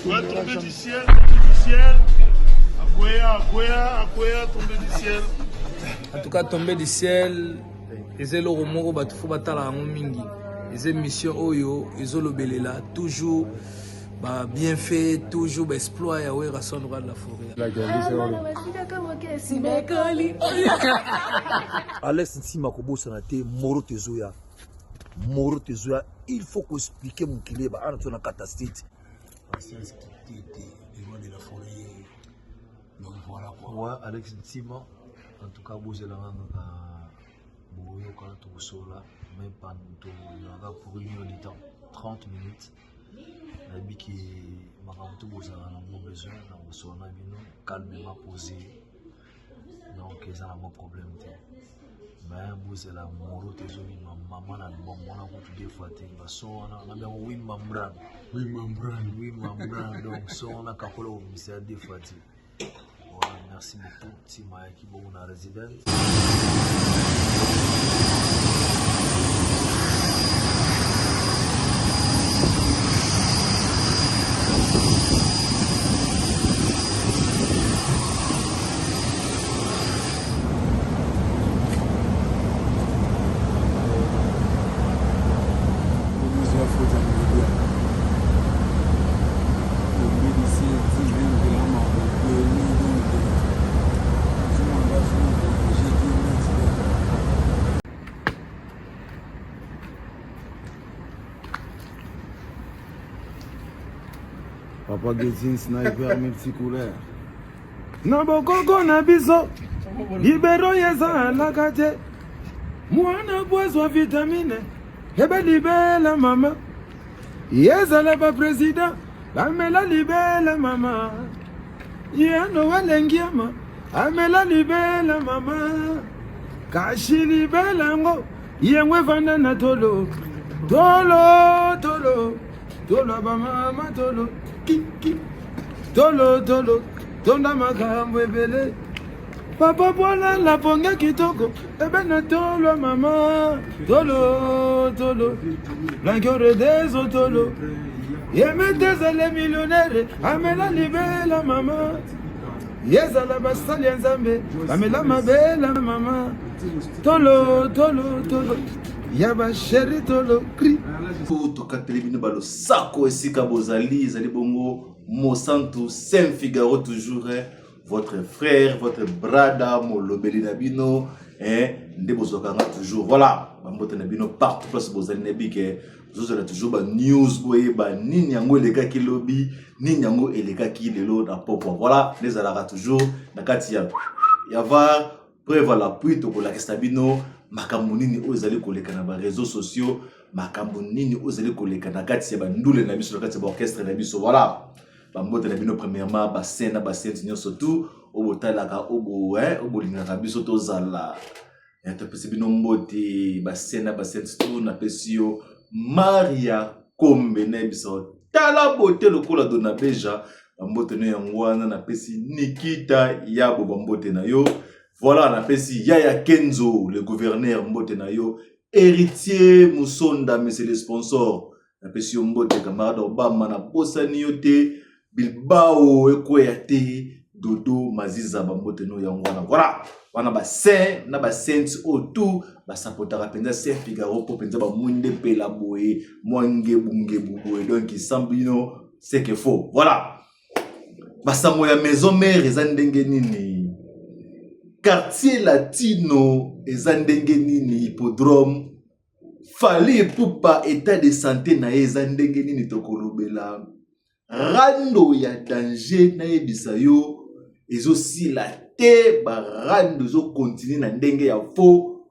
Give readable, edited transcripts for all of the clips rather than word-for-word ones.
Ouais, tombé du ciel, tombé du ciel. Akwea, tombé du ciel. En tout cas, tombé du ciel, et le romoro batufo batala yango mingi. Et mission oyo, le belela toujours bien fait, toujours exploit ya wera son droit de la forêt. Alex Nsima kobosa na te Moro Tezoya. Moro Tezoya, il faut qu'on explique mon kilé ba ana tona catastrophe. Patience qui était les lois de la forêt. Donc voilà quoi. Ouais, Alex Nsima, en tout cas bozela nga boyo kala to sola, même pas to pour une heure de temps, 30 minutes. Nabi qui makamto bozala na mon besoin na bosona bino calmement posé. Donc ils ont un problème. Mais vous la Moro Tezoya, maman na bon mona ko tu des fois te baso na bien oui membran. Donc so on a kakola au ministère des fois. Voilà, merci beaucoup Tima qui bon na résident. Papa Gezin sniper multicouleur. Nabokoko na biso. Libero yeza lakate. Mwana boiswa vitamine. Hebe libela mama. Yeza la ba président. Amela libela mama. Yano walengiama. Amela libela mama. Kashi libela ngo. Yengwe vanda na tolo. Tolo ba mama tolo. Tolo, tonda makambo ebele. Papa bola la ponga kitoko. Ebe na tolo mama. Tolo. Blanqueur des otolo. Yeme des millionnaire. Amela libela mama. Yeza la basali nzambe. Amela mabela mama. Tolo. Yaba chéri tolo cri. Toka telebini balo sako esika bozali ezali bongo Monsanto Saint Figaro toujours votre frère votre brada molobeli na bino nde bozokanga toujours voilà bambote na bino partout place bozali na bike bozozala toujours ba news boye ba nini yango elekaki lobi nini yango elekaki lelo na popo voilà nezalaka toujours na kati ya va preuve la pluie to kola kestabino makambo nini oyo ezali koleka na ba réseaux sociaux makambo nini ozali koleka na kati ya bandule na biso na kati ya orchestre na biso voilà bambote na bino premièrement ba scène nyonso tout obotalaka obolingaka biso tozala topesi bino mbote ba scène tout na pesi yo Maria Kombe na biso tala bote lokola dona beja bambote no yango wana na pesi Nikita Yabo bambote na yo voilà na pesi Yaya Kenzo le gouverneur mbote na yo Héritier Musonda, mais c'est le sponsor. La pession mbote camarade Obama na bosani yote Bilbao Ekoyate Dodo Maziza bambote no yangwana. Voilà. Wana ba saint na ba saints autour ba sapotara penza Saint Figaro po penza ba munde pela boye mwange bunge boye donc sambino c'est que faux. Voilà. Ba samo ya maison mère ezandenge nini. Quartier latino ezandenge nini hippodrome fali pupa état de santé na ezandenge nini tokolobela rando ya danger na yebisa yo ezosi la te barando zo continuer na ndenge ya faux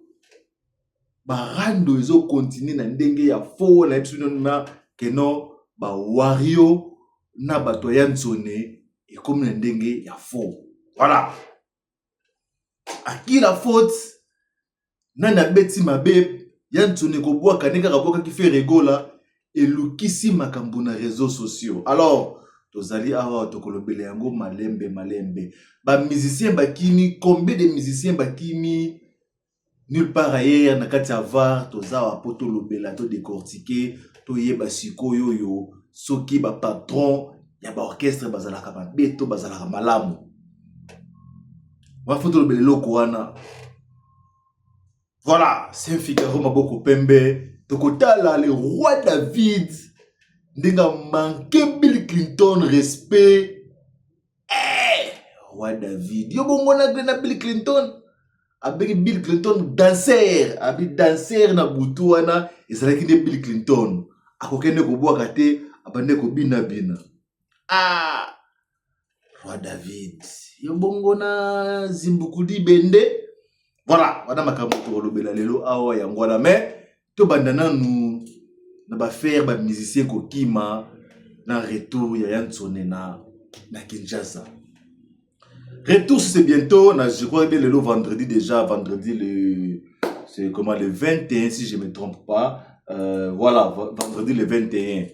barando ezo continuer na ndenge ya faux na episode na keno ba wario na bato ya ntsone et comme na ndenge ya faux voilà. À qui la faute? Nana beti mabe yantune ko boa kaneka kaboka ki fait rigola et lukisi makambo na réseaux sociaux. Alors tozali awa tokolobele yango malembe ba musiciens bakimi combien de musiciens bakimi nulle part ailleurs na kati ya var tozawa poto lobela to décortiquer to yeba sikoyo yo soki ba patron ya ba orchestre bazalaka mabeto bazalaka malamu wa foto lobele loko wana. Voilà, c'est un Figaro maboko pembe tokotala le roi David ndenga manqué Bill Clinton respect. Roi David yo bongo na Bill Clinton avec Bill Clinton danser avec danser na butu wana ezalaki de Bill Clinton akokende kobwaka te abande kobina bina. Roi David yo bongo na Zimbukudi bende. Voilà, wana makambo tolobela lelo awa yango wana mais to bandana nous na ba faire ba musicien kokima na retour ya Yansone na Kinshasa. Retour c'est bientôt, je crois bien le vendredi déjà, vendredi le c'est comment le 21 si je me trompe pas. Voilà, vendredi le 21.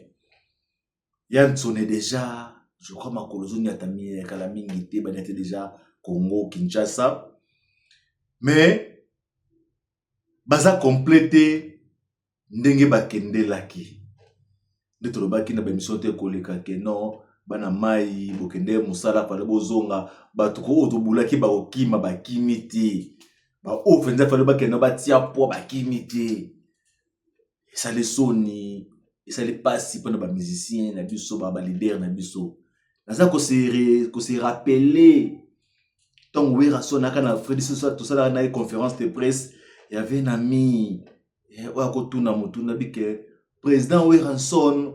Yansone déjà, je crois ma colonie atami kalamingité banete déjà Congo Kinshasa. Mais baza complété ndenge bakende laki. Ndetolo baki na ba mission te koleka ke non bana mai bokende musala fale bozonga batuko otobulaki ba okima bakimiti ba ofenza fale bakende batia po bakimiti. Ça les soni, ça les passe pour ba musiciens na biso ba leader na biso. Naza ko se rappeler donc oui rasonaka na Freddy tout ça na conférence de presse il y avait un ami wa ko tuna mutuna bike président Weranson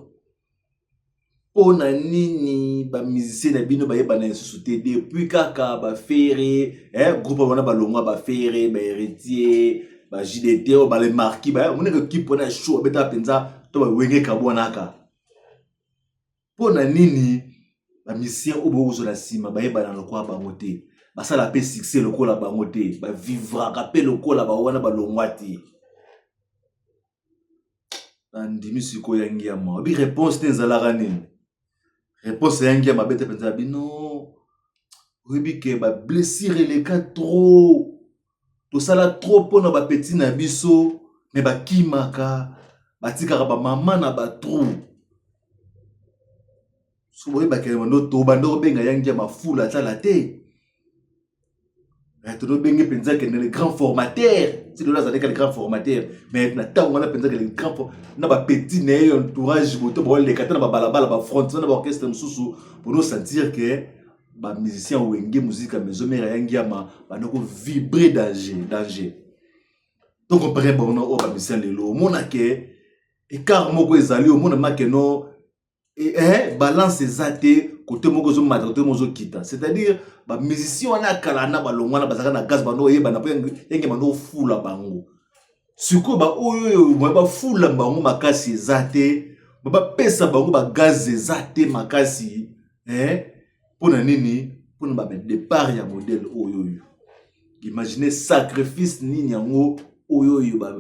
ona nini ba musicien na bino ba yeba na société depuis kaka ba ferré groupe wana ba longwa ba ferré ba héritier ba JDT ba le marquis ba on est équipe na show beta penza to ba wenge kabonaka pona nini ba musicien obo zo la sima ba yeba na lokwa ba moté ça la paix succès le cola ba moté ba vivra rappel le cola ba wana ba longwati andimi siko yangi ya ma bi réponse tenzala nini réponse yangi ya mabete penza bino oui ke ba blessure les cas trop to sala trop pona ba petit na biso mais ba kimaka ba tikaka ba mama na ba trou so boye ba ke ndo to bando benga yangi ya mafula tala te. Tu dois bien penser que les grands formateurs, si tu dois les grands formateurs, mais maintenant on a pensé que les grands na ba petit né entourage moto ba les katana ba balabala ba front na ba orchestre mususu pour nous sentir que ba musicien wenge musique à maison mère yangiama ba noko vibrer danger. Donc on paraît bon on ba musicien lelo mona ke écart moko ezali o mona makeno balance ezate côté moko zo mata côté mozo kita, c'est-à-dire ba musicien wana kalana ba longwana bazaka na gaz bano yeba na po yenge bano fula bango siko ba oyo ba fula bango makasi ezate ba pesa bango ba gaz ezate makasi pona nini pona ba départ ya modèle oyo imaginez sacrifice nini yango oyo ba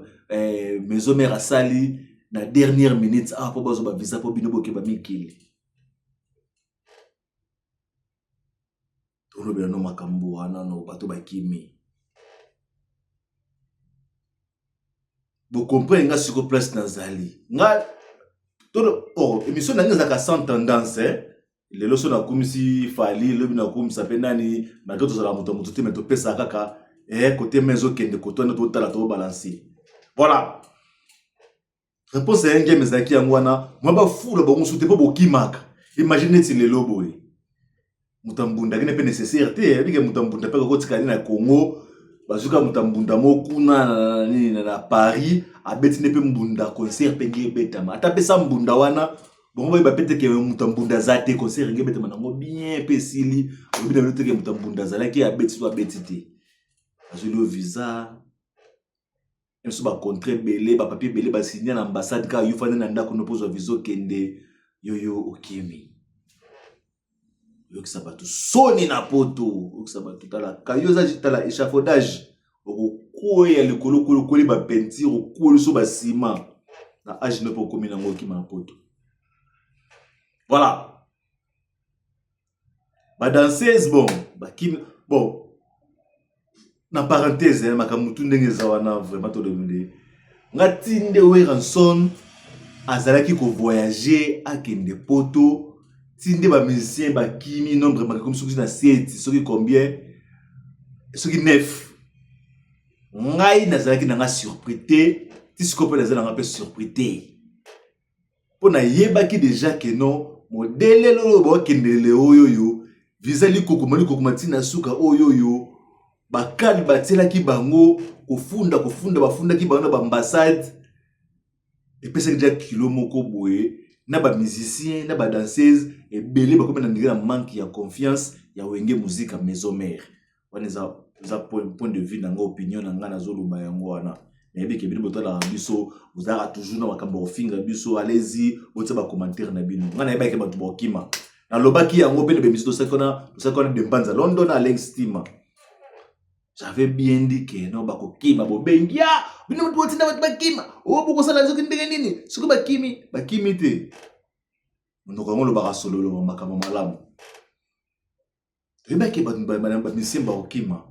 maison mère asali na dernière minute po bazo ba visa po bino boke ba mikili. Tono bela no makambo wana no bato bakimi. Vous comprenez nga siko place nazali. Nga tono émission na nga za sans tendance lelo so na kumisi fali lobi na kumisa penani na to za la moto te meto pesa kaka côté mezo kende koto na to tala to balancer. Voilà. Réponse à un game ezaki yangwana moi ba fula ba konsulter po bokimaka. Imaginez si lelo boy. Mutambunda kene pe nécessaire te bike mutambunda pe ko tikali na Congo bazuka mutambunda mokuna na Paris abeti ne pe mbunda concert pe ngi betama ata pe sa mbunda wana bon ba pete ke mutambunda zate concert ngi betama nango bien pe sili obina lote ke mutambunda zalaki abeti so abeti te azuli visa enso ba contrat belé ba papier belé ba signer na ambassade ka yu fana na ndako no pozo visa kende yoyo okimi. Yoksabatu soni na poto yoksabatu tala kayoza jitala échafaudage okoya likolo kolo ba peinture okolo so ba ciment na age ne po komina ngo kima poto. Voilà ba danseuse bon na parenthèse makamutu ndenge zawana vraiment to demande ngati nde Weranson azalaki ko voyager akende poto tinde ba musicien ba kimi nombre ma comme soki na 7 soki combien soki 9 ngai nazalaki na nga surpris te ti sikope nazalanga pe surpris te pona yebaki déjà que non modele lolo ba kendele oyoyo vizali kokoma tina suka oyoyo bakali batelaki bango kofunda bafundaki bango na ba ambassade epesaki déjà kilo moko boye na ba musicien na ba danseuse ebele bakoma na ndira manque ya confiance ya wenge musique à maison mère wana za point de vue nanga opinion nanga nazoloba yango wana na yebi ke bino botala biso vous avez toujours na makambo ofinga biso allez-y botia ba commentaire na bino ngana yeba ke batu bokima na lobaki yango pe be biso sakona de Mbanza London Alex Stima j'avais bien dit que non bakokima bobengia bino mutu botinda batu bakima o boko sala zoki ndenge nini suko bakimi te ndoko ngo lobaka solo lo makambo malamu yeba ke batu ba misimba okima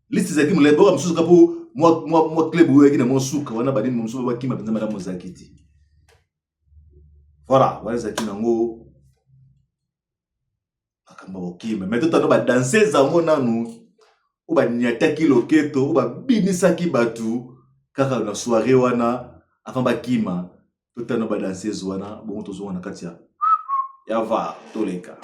liste zaki mule boka msusu kapo moi club oyo na mosuka wana badini msusu bakima penza madame Zakiti voilà wala zaki nango akamba okima mais tout ba danser zango nanu ou ba nyataki loketo ou ba binisaki batu kaka na soirée wana avant bakima tout ba danser wana bon tozo wana katia ya va toleka.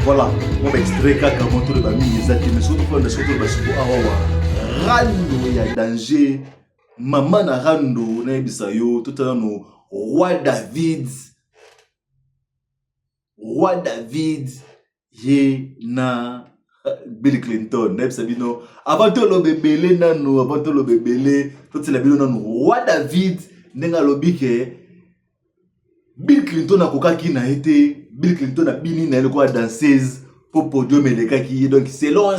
Voilà, on va extraire kaka moto de bami ezaki mais surtout pour surtout basuko awa rando ya danger maman na rando na bisayo tout à no roi David ye na Bill Clinton na bisabino avant to lo bebele nano avant to lo bebele tout la bino nano roi David nenga lobike Bill Clinton akokaki na été Bill Clinton a bini na quoi danseuse pour podium elekaki donc selon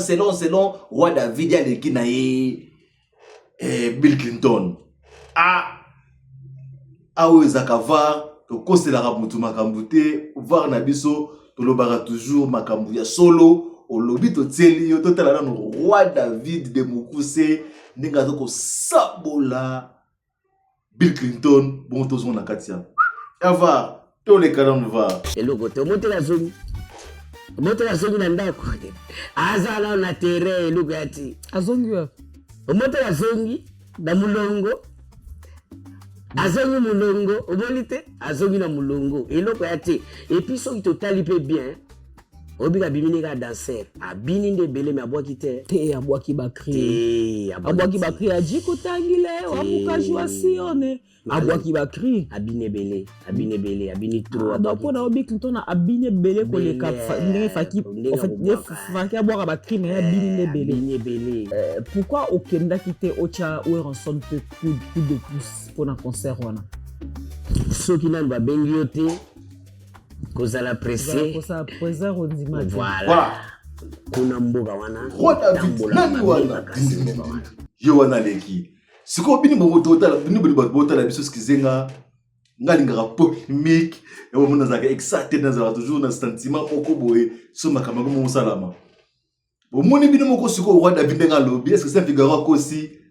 roi David ya leki na Bill Clinton awe zakava to kosela mutu makambu te voir na biso to lobara toujours makambu ya solo o lobi to tseli yo to tala na roi David de Mukuse ninga to ko sabola Bill Clinton bon to zona katia ava tous les canons va. Et le côté, monte la zone ndako. Azala na terre lugati. Azongi wa. Monte la zone na mulongo. Azongi mulongo, obolite, azongi na mulongo. Et le côté, et puis son total peut bien. Obiga bimini ga danser. Abini nde bele me abwa kite. Te abwa ki bakri. Abwa ki bakri aji kotangile, wamuka jwa sione. Abwa ki bakri. Abine bele, abini trop. Adwa na Bill Clinton na abine bele ko le kap ndenge faki. En fait, ne faki abwa bakri mais abine bele. Pourquoi okenda kite ocha Werenson peut coup de pouce pour un concert wana? Soki na ba bengiote. Kozala pressé. Kosa poser on dit mal. Voilà. Kuna mboga wana. Roi David nani wana. Yo wana leki. Siko bini bomoto tala bini bomoto la biso skizenga ngalinga polémique et on mona zaka excited na toujours na sentiment moko boye so makamako mo salama. Bo moni bini moko siko roi David nga lobi est-ce que ça Figaro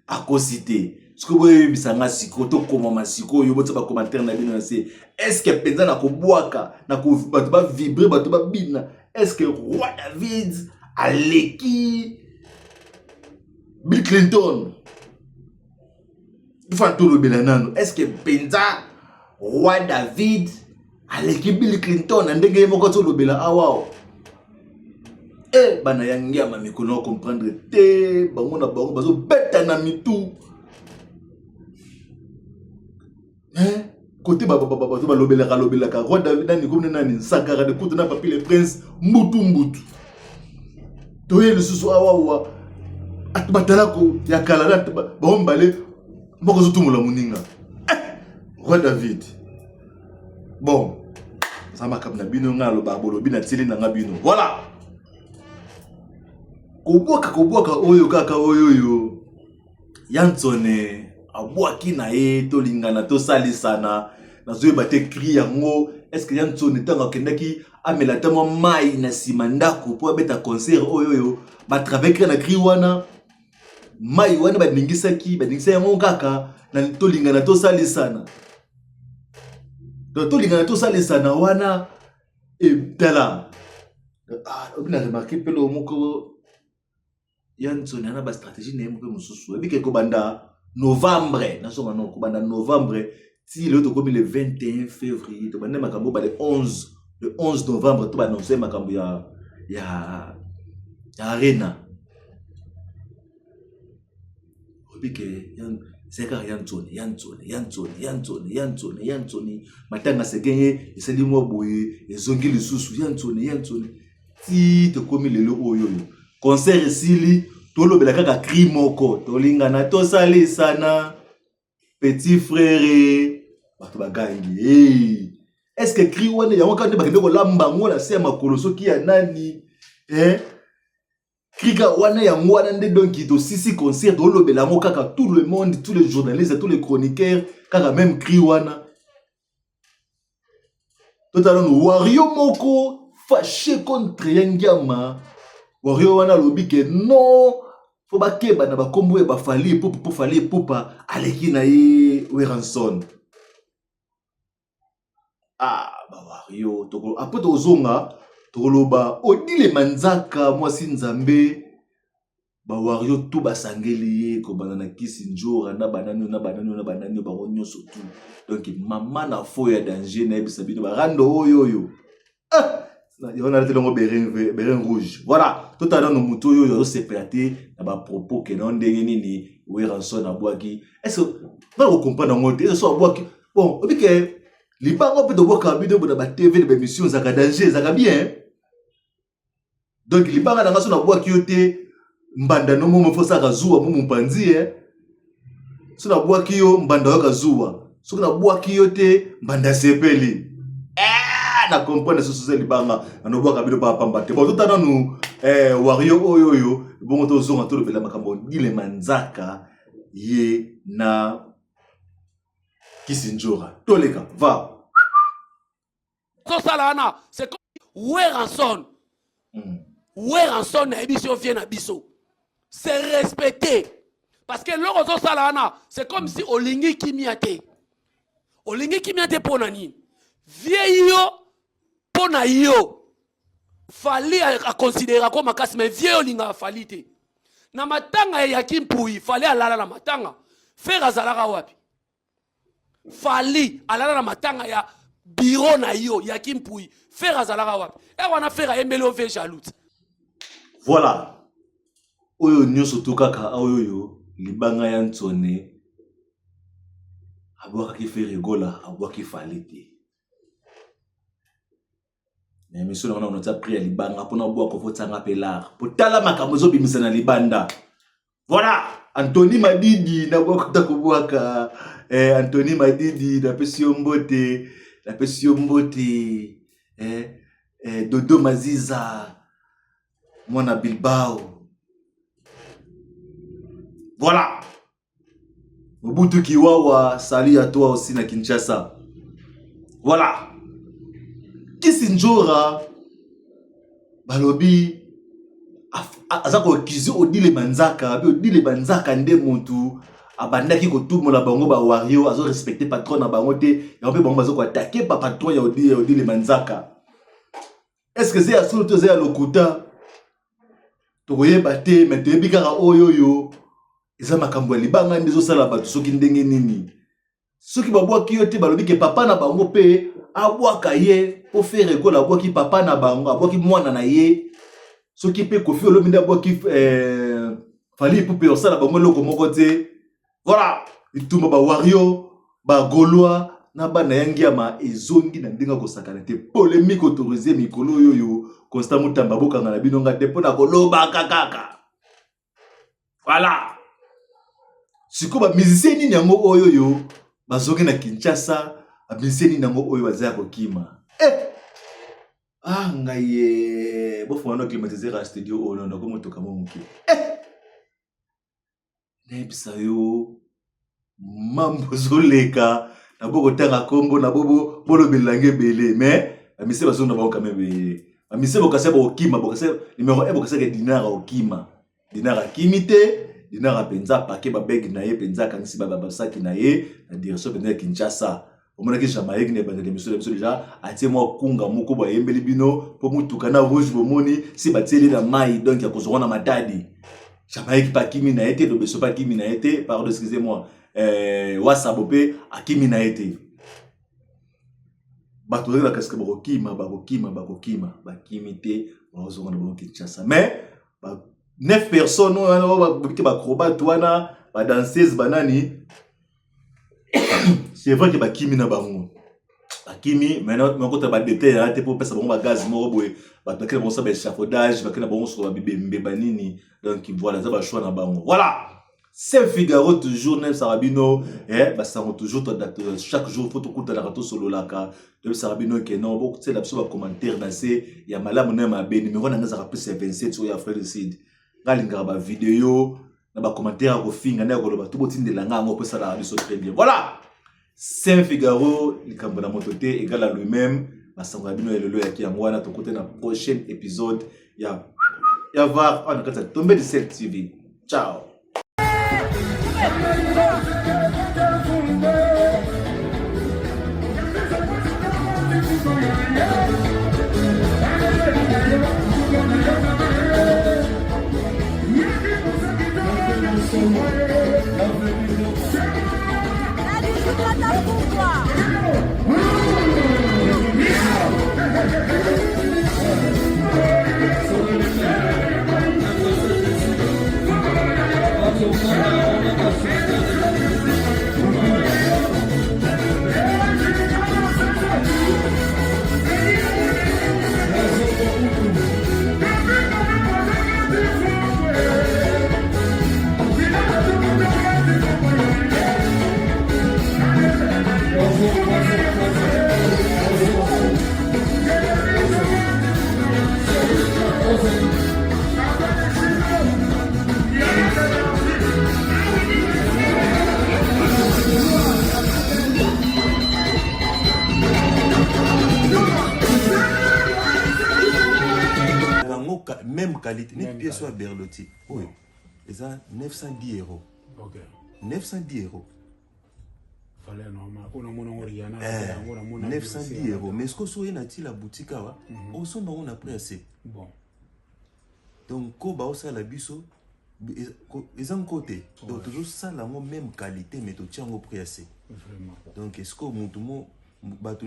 akosi te. Siko boye bisanga siko to koma masiko yo botsa ba commentaire na bino na se est-ce que penza na ko boaka na ko bato ba vibrer bato ba bina est-ce que roi David aleki Bill Clinton est-ce que penza roi David aleki Bill Clinton ndenge moko to lobela awao bana yangia ma mikono comprendre te bango na bango bazo beta na mitu côté ba lobela ka roi David nani comme nani sakara de kutu na papi le prince mbutu to ye le susu awao atubatalako ya kala ba ombale Moko zotumula muninga. Roi David. Bon. sama kam na bino nga lo babolo bina tili na nga bino voilà koboka oyo kaka oyo Yantsone abwaki na ye tolingana tosalisana nazoyeba te cri yango est-ce que Yantsone tanga kendaki amela tamo mai na sima ndako po abeta concert oyo ba travailler na cri wana mai wana baningisa yango kaka na tolingana tosalisana tosalisana wana tala obina remarqué pelo moko Yantsone ana ba stratégie na moko mususu ebike ko banda novembre nasonga non ko banda novembre ti le to komi le 21 février to banda makambo ba le 11 novembre to ba annoncer makambo ya arena obike Seka Yantsone matanga sekenye esali mwa boye ezongi lisusu Yantsone ti to komi lelo oyo concert esili tolobela kaka cri moko tolingana tosalisana petit frère bato bagangi est-ce que cri wana yango kande bakende kolamba ngo la se makolo soki ya nani Krika wana ya mwana nde donc to sisi concert tolobela ngo kaka tout le monde, tous les journalistes, tous les chroniqueurs kaka même cri wana totalon Wario moko fâché contre Yangama Wario wana lobi ke non faut bakeba na bakombo e bafali pupa aleki na ye Weranson Wario toko apo tozonga toloba odile manzaka mwasi nzambe ba Wario tout basangeli ye ko banana kisi njora na banani ba nyonso tout donc maman na fo ya danger na bisabino ba rando oyo on a telongo beren rouge voilà tout à l'heure no muto yo se pété na ba propos que non ndenge nini Weranson abwaki est-ce que vous comprenez ngote est-ce so abwaki bon obike libango pe to boka bino bona ba TV de émission zaka danger zaka bien donc libanga na ngaso na bwaki yote mbanda no momo fosa kazuwa momo mpanzi so na bwaki yo mbanda yo kazuwa so na bwaki yote mbanda sepeli na comprendre ce sujet libanga na bwaka bino pa pamba te bon tout à nous Wario oyo bon to zonga to bela makambo dile manzaka ye na Kisinjora toleka va so salana c'est comme Weranson na émission vient à biso c'est respecté parce que l'ozo salana c'est comme si olingi kimiate ponani vieillo pona yo fallait à considérer comme makasi mais vieillo linga falite na matanga ya Kimpui fallait alala na matanga faire azalaka wapi fallait alala na matanga ya bureau na yo ya Kimpui faire azalaka wapi et wana faire embelo ve jaloux. Voilà. Oyo nyonso to kaka oyo libanga Yantsone abwaka ki fe rigola abwaka ki falite. Mais monsieur on a pris libanga pona abwaka ko tsanga pelar. Potala makambo zo bimisa na libanda. Voilà, Anthony Madidi na bwaka ko bwaka Anthony Madidi na pesio mbote Dodo Maziza Mwana Bilbao. Voilà. Mobutu Kiwawa, salut à toi aussi na Kinshasa. Voilà. Kisinjora balobi azako kizu odile banzaka nde muntu abandaki ko tumola bango ba Wario azo respecter patron na bango te ya mpe bango bazo ko attaquer pa patron ya odile manzaka. Est-ce que c'est à solo to c'est à lokuta tokoyeba te mais toyebi kaka oyo eza makambo ya libanga ndezo sala bato soki ndenge nini soki babwaki yo te balobi ke papa na bango pe abwaka ye po faire ko la bwaki papa na bango abwaki mwana na ye soki pe kofi olobi nda bwaki fali pou pe osala bango loko moko te voilà itumba ba Wario ba Gaulois na bana yangiama ezongi na ndinga ko sakana te polémique autorisée mikolo yoyo Constant Mutamba boka na bino ngate pona koloba kakaka voilà sikoba musicien ni yango oyo bazoki na Kinshasa ba musicien ni yango oyo bazaya ko kima Ah, ngaye. Bon, faut climatiser à studio. Oh non, non, comment tu comment Nebisa yo. Mambo zoleka. Na boko terra combo na bobo bolo belange belé. Mais, amise baso na ba quand même belé. Amise bokase bo kima bokase numéro 1 bokase ke dinara okima. Dinara kimite. Dinara penza paquet ba beg na ye penza kanisi ba saki na ye na direction penza Kinshasa. Au moins que Jamaïque n'est pas de l'émission déjà atie moi kunga moko ba yembeli bino po mutuka na rouge bomoni si bateli na mai donc ya kozwa na matadi. Jamaïque pa kimi na été do beso pa kimi na été pardon excusez-moi wasabopé akimi na été. Bato la casque bakokima bakimité bazonga na bon Kinshasa mais 9 personnes qui acrobat toana ba danseuse banani c'est vrai que ba kimi na bango ba kimi maintenant mon côté ba détail là te pour passer bon ba gaz mo boy ba to kele bon ça ba échafaudage ba kele bon so ba bibé banini donc voilà ça ba choix na bango voilà c'est Figaro toujours nem Sarabino ba ça toujours chaque jour faut tout couper la rato solo laka de Sarabino que non beaucoup c'est l'absolu commentaire dans c'est ya malamu na ma numéro na ngazaka plus 27 sur ya frère Sid ngalinga ba vidéo na ba commentaire ko finga na ko ba tout botindela ngango pour ça la biso très bien voilà Saint Figaro likambo na mototé égal à lui-même basanga bino elelo ya kiangwana to côté na prochain épisode ya var on a tombé de cette TV ciao. Même qualité, une pièce soit Berlotti. Oui. Et ça, 910 €. Ok. 910 €. Fallait normal. On a mon Oriana. 910 €. Mais ce que soit une la boutique, on s'en va on a pris assez. Bon. Donc, quand on a la biso, ils ont côté. Donc, toujours ça, la même qualité, mais tu tiens au prix assez. Vraiment. Donc, est-ce que mon tout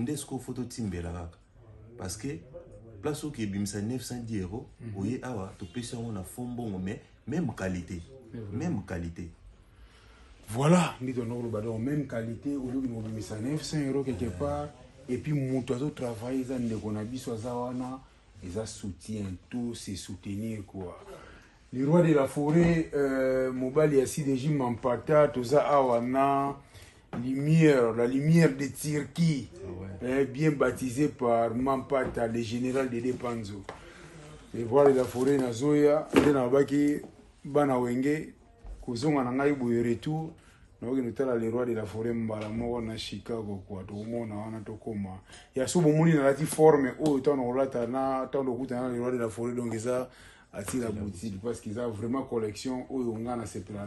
est-ce que photo timber parce que place où qui bimsa 910 €, oui, awa, tu peux sur on a fond bon, mais même qualité. Même qualité. Voilà, nous donnons le même qualité, au lieu de nous 900 € quelque part, et puis mon oiseau travail, ils ont des conabis, ils ont soutien, tout c'est soutenir quoi. Les rois de la forêt, Mobali a si déjà m'empata, tout ça awana. La lumière de Turquie, bien baptisée par Mampata, le général de Depanzo. Et voilà la forêt Nazoya, et dans Baki, Banawenge, Kozonga Nangai Bouyeretu, nous avons les rois de la forêt Mbalamo na Chicago, quoi, tout le monde a Tokoma. Il y a souvent de la forme, oh, tant on l'a, tant le coup, les rois de la forêt, donc ça, attire la boutique, parce qu'ils ont vraiment collection, oh, on a cette plan.